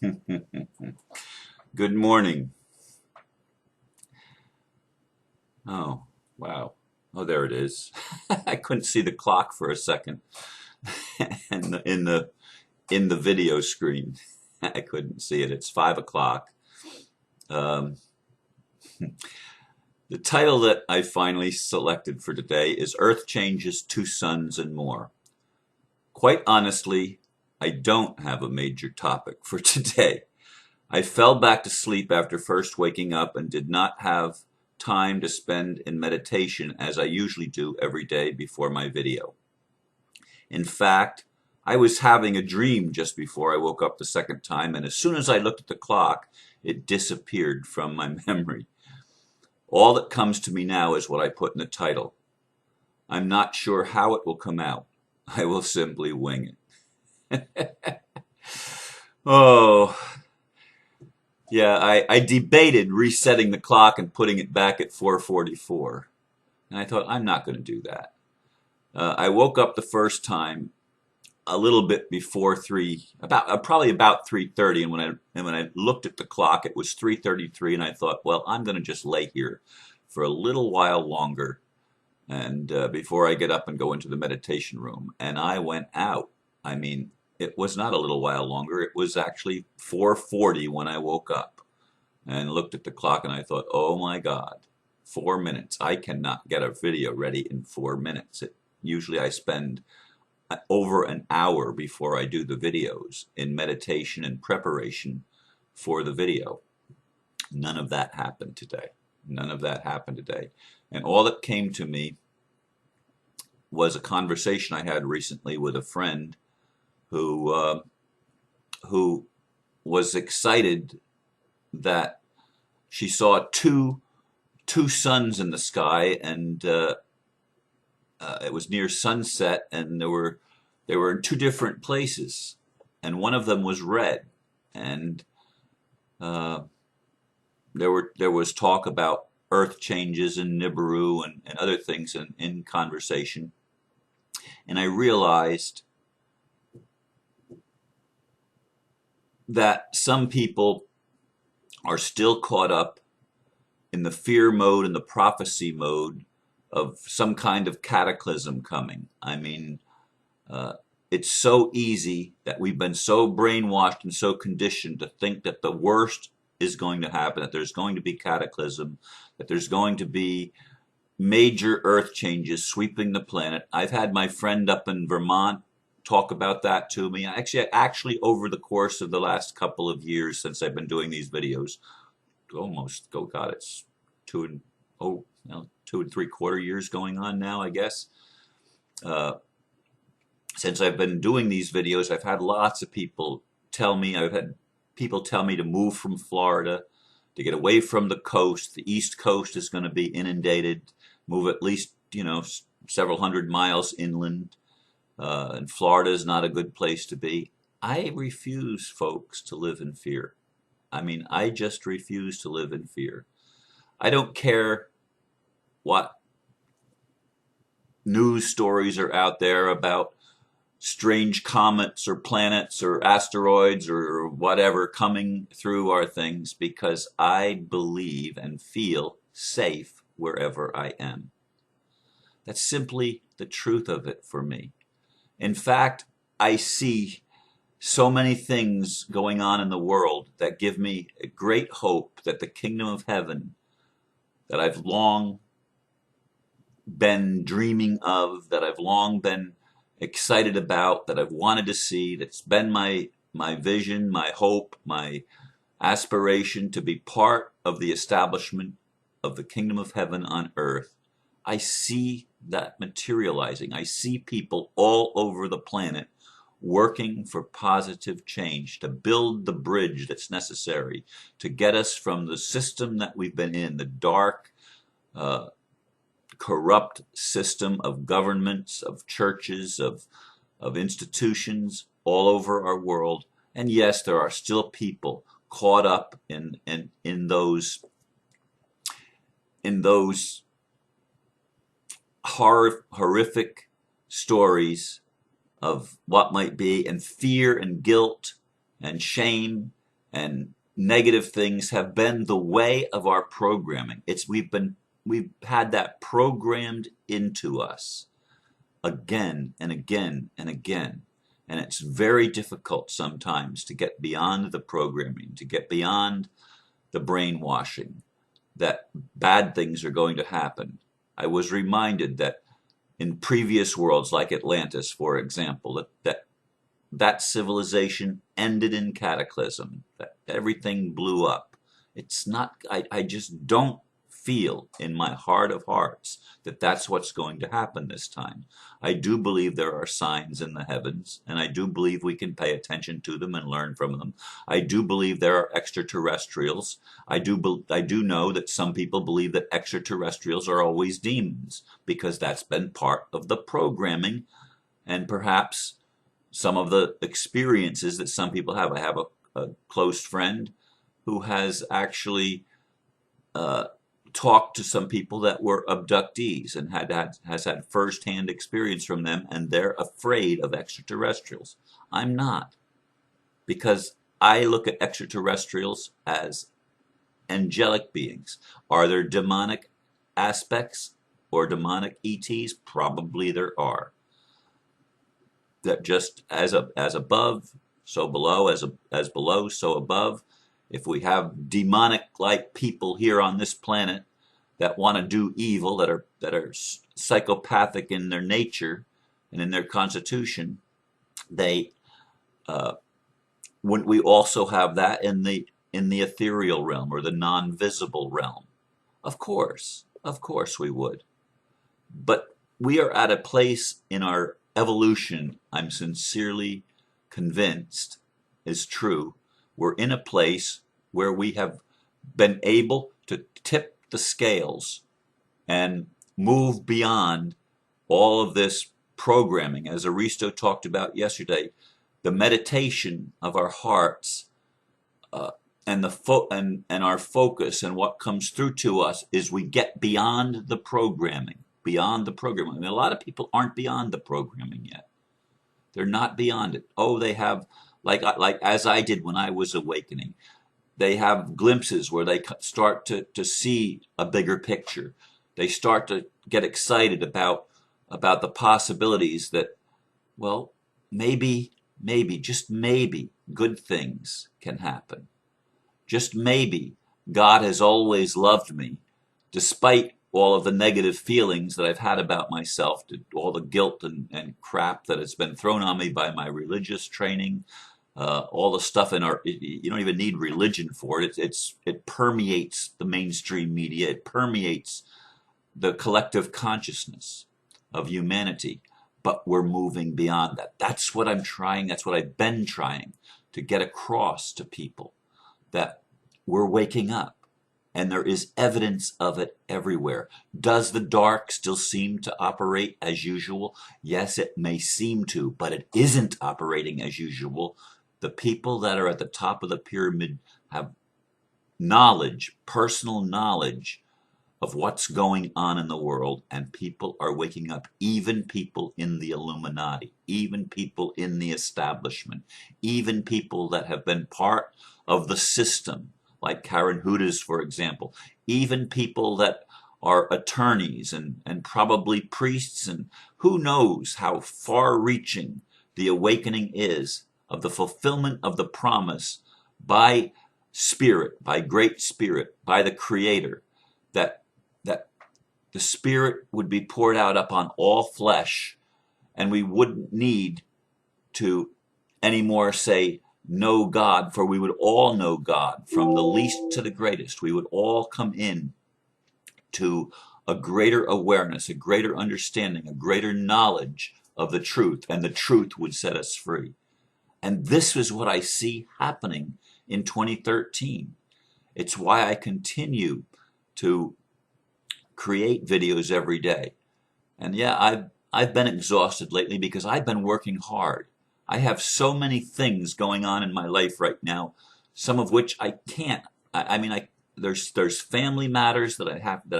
Good morning. Oh, wow. Oh, there it is. I couldn't see the clock for a second, and in the video screen, I couldn't see it. It's 5 o'clock. Um, the title that I finally selected for today is Earth Changes, Two Suns and More. Quite honestly, I don't have a major topic for today. I fell back to sleep after first waking up and did not have time to spend in meditation as I usually do every day before my video. In fact, I was having a dream just before I woke up the second time, and as soon as I looked at the clock, it disappeared from my memory. All that comes to me now is what I put in the title. I'm not sure how it will come out. I will simply wing it. Oh, yeah, I debated resetting the clock and putting it back at 4:44. And I thought, I'm not going to do that. I woke up the first time a little bit before probably about 3:30, and when I looked at the clock, it was 3:33, and I thought, well, I'm going to just lay here for a little while longer, and before I get up and go into the meditation room. And I went out. I mean, it was not a little while longer. It was actually 4:40 when I woke up and looked at the clock, and I thought, oh my God, 4 minutes. I cannot get a video ready in 4 minutes. Usually I spend over an hour before I do the videos in meditation and preparation for the video. None of that happened today. None of that happened today. And all that came to me was a conversation I had recently with a friend who was excited that she saw two suns in the sky, and it was near sunset, and they were in two different places, and one of them was red, and uh, there was talk about Earth changes in Nibiru and other things in conversation, and I realized that some people are still caught up in the fear mode and the prophecy mode of some kind of cataclysm coming. I mean, it's so easy that we've been so brainwashed and so conditioned to think that the worst is going to happen, that there's going to be cataclysm, that there's going to be major earth changes sweeping the planet. I've had my friend up in Vermont talk about that to me. Actually, over the course of the last couple of years since I've been doing these videos, almost, oh God, it's 2.75 years going on now, I guess. Since I've been doing these videos, I've had lots of people tell me, I've had people tell me to move from Florida, to get away from the coast. The East Coast is going to be inundated, move at least, several hundred miles inland. And Florida is not a good place to be. I refuse, folks, to live in fear. I mean, I just refuse to live in fear. I don't care what news stories are out there about strange comets or planets or asteroids or whatever coming through our things, because I believe and feel safe wherever I am. That's simply the truth of it for me. In fact, I see so many things going on in the world that give me a great hope that the kingdom of heaven that I've long been dreaming of, that I've long been excited about, that I've wanted to see, that's been my vision, my hope, my aspiration to be part of the establishment of the kingdom of heaven on earth. I see that materializing. I see people all over the planet working for positive change, to build the bridge that's necessary to get us from the system that we've been in, the dark, corrupt system of governments, of churches, of institutions all over our world. And yes, there are still people caught up in those horrific stories of what might be, and fear and guilt and shame and negative things have been the way of our programming. We've had that programmed into us again and again and again. And it's very difficult sometimes to get beyond the programming, to get beyond the brainwashing that bad things are going to happen. I was reminded that in previous worlds, like Atlantis, for example, that civilization ended in cataclysm, that everything blew up. It's not, I just don't feel in my heart of hearts that that's what's going to happen this time. I do believe there are signs in the heavens, and I do believe we can pay attention to them and learn from them. I do believe there are extraterrestrials. I do know that some people believe that extraterrestrials are always demons, because that's been part of the programming and perhaps some of the experiences that some people have. I have a close friend who has actually talked to some people that were abductees and has had firsthand experience from them, and they're afraid of extraterrestrials. I'm not, because I look at extraterrestrials as angelic beings. Are there demonic aspects or demonic ETs? Probably there are. That just as above, so below, as below, so above. If we have demonic-like people here on this planet that want to do evil, that are psychopathic in their nature and in their constitution, wouldn't we also have that in the ethereal realm or the non-visible realm? Of course we would. But we are at a place in our evolution, I'm sincerely convinced is true. We're in a place where we have been able to tip the scales and move beyond all of this programming. As Aristo talked about yesterday, the meditation of our hearts and our focus and what comes through to us is we get beyond the programming. Beyond the programming. I mean, a lot of people aren't beyond the programming yet. They're not beyond it. Oh, they have, like as I did when I was awakening, they have glimpses where they start to see a bigger picture. They start to get excited about the possibilities that, well, maybe, just maybe, good things can happen. Just maybe God has always loved me, despite all of the negative feelings that I've had about myself, all the guilt and crap that has been thrown on me by my religious training, all the stuff you don't even need religion for it. It permeates the mainstream media. It permeates the collective consciousness of humanity. But we're moving beyond that. That's what I'm trying. That's what I've been trying to get across to people, that we're waking up. And there is evidence of it everywhere. Does the dark still seem to operate as usual? Yes, it may seem to, but it isn't operating as usual. The people that are at the top of the pyramid have knowledge, personal knowledge of what's going on in the world, and people are waking up, even people in the Illuminati, even people in the establishment, even people that have been part of the system, like Karen Hudas, for example, even people that are attorneys and probably priests, and who knows how far-reaching the awakening is of the fulfillment of the promise by Spirit, by Great Spirit, by the Creator, that the Spirit would be poured out upon all flesh, and we wouldn't need to anymore say, know God, for we would all know God, from the least to the greatest. We would all come in to a greater awareness, a greater understanding, a greater knowledge of the truth, and the truth would set us free. And this is what I see happening in 2013. It's why I continue to create videos every day. And yeah, I've been exhausted lately because I've been working hard. I have so many things going on in my life right now, some of which I can't. There's family matters that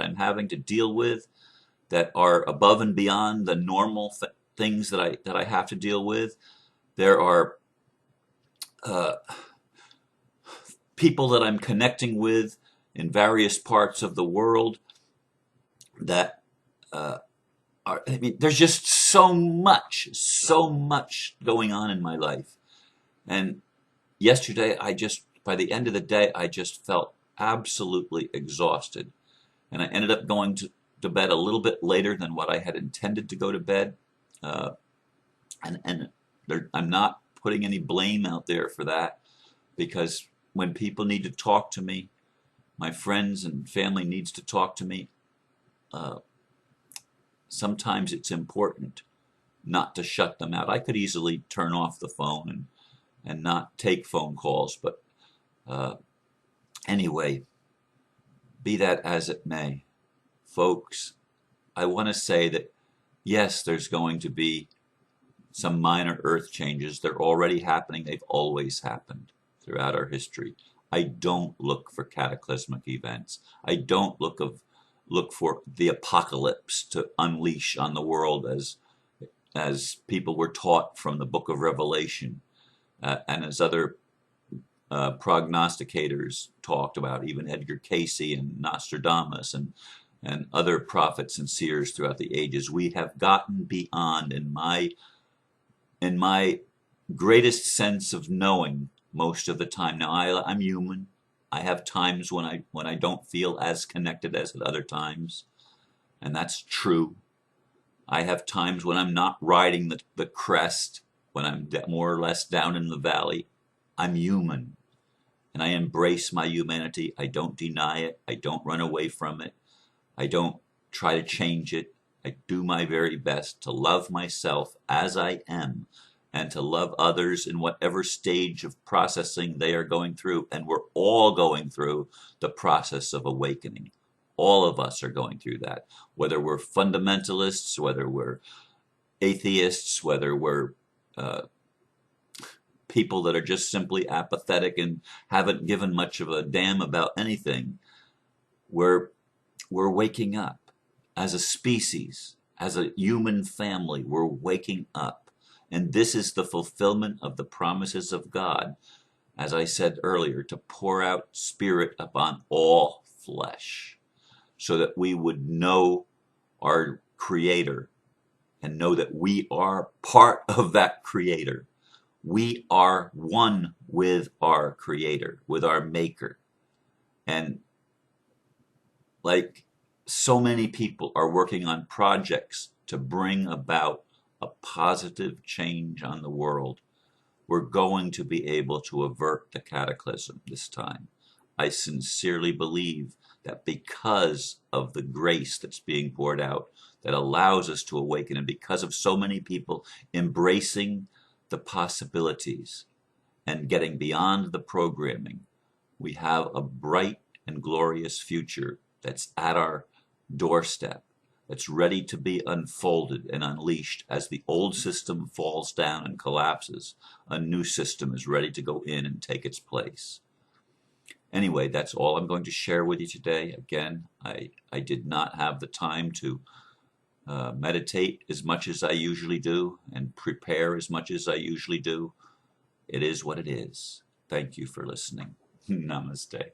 I'm having to deal with that are above and beyond the normal things that I have to deal with. There are people that I'm connecting with in various parts of the world that I mean, there's just so much going on in my life. And yesterday, by the end of the day, I just felt absolutely exhausted. And I ended up going to bed a little bit later than what I had intended to go to bed. Uh, and I'm not putting any blame out there for that, because when people need to talk to me, my friends and family needs to talk to me, uh, sometimes it's important not to shut them out. I could easily turn off the phone and not take phone calls, but uh, anyway, be that as it may, folks, I want to say that yes, there's going to be some minor earth changes. They're already happening. They've always happened throughout our history. I don't look for cataclysmic events. I don't look for the apocalypse to unleash on the world as people were taught from the book of Revelation, and as other prognosticators talked about, even Edgar Cayce and Nostradamus and other prophets and seers throughout the ages. We have gotten beyond, in my greatest sense of knowing most of the time. Now I'm human. I have times when I don't feel as connected as at other times, and that's true. I have times when I'm not riding the crest, when I'm more or less down in the valley. I'm human, and I embrace my humanity. I don't deny it. I don't run away from it. I don't try to change it. I do my very best to love myself as I am, and to love others in whatever stage of processing they are going through. And we're all going through the process of awakening. All of us are going through that, whether we're fundamentalists, whether we're atheists, whether we're uh, people that are just simply apathetic and haven't given much of a damn about anything. We're waking up as a species, as a human family. We're waking up, and this is the fulfillment of the promises of God, as I said earlier, to pour out Spirit upon all flesh, so that we would know our Creator and know that we are part of that Creator. We are one with our Creator, with our Maker. And like so many people are working on projects to bring about a positive change on the world, we're going to be able to avert the cataclysm this time. I sincerely believe that because of the grace that's being poured out that allows us to awaken, and because of so many people embracing the possibilities and getting beyond the programming, we have a bright and glorious future that's at our doorstep, that's ready to be unfolded and unleashed. As the old system falls down and collapses, a new system is ready to go in and take its place. Anyway, that's all I'm going to share with you today. Again, I did not have the time to meditate as much as I usually do and prepare as much as I usually do. It is what it is. Thank you for listening. Namaste.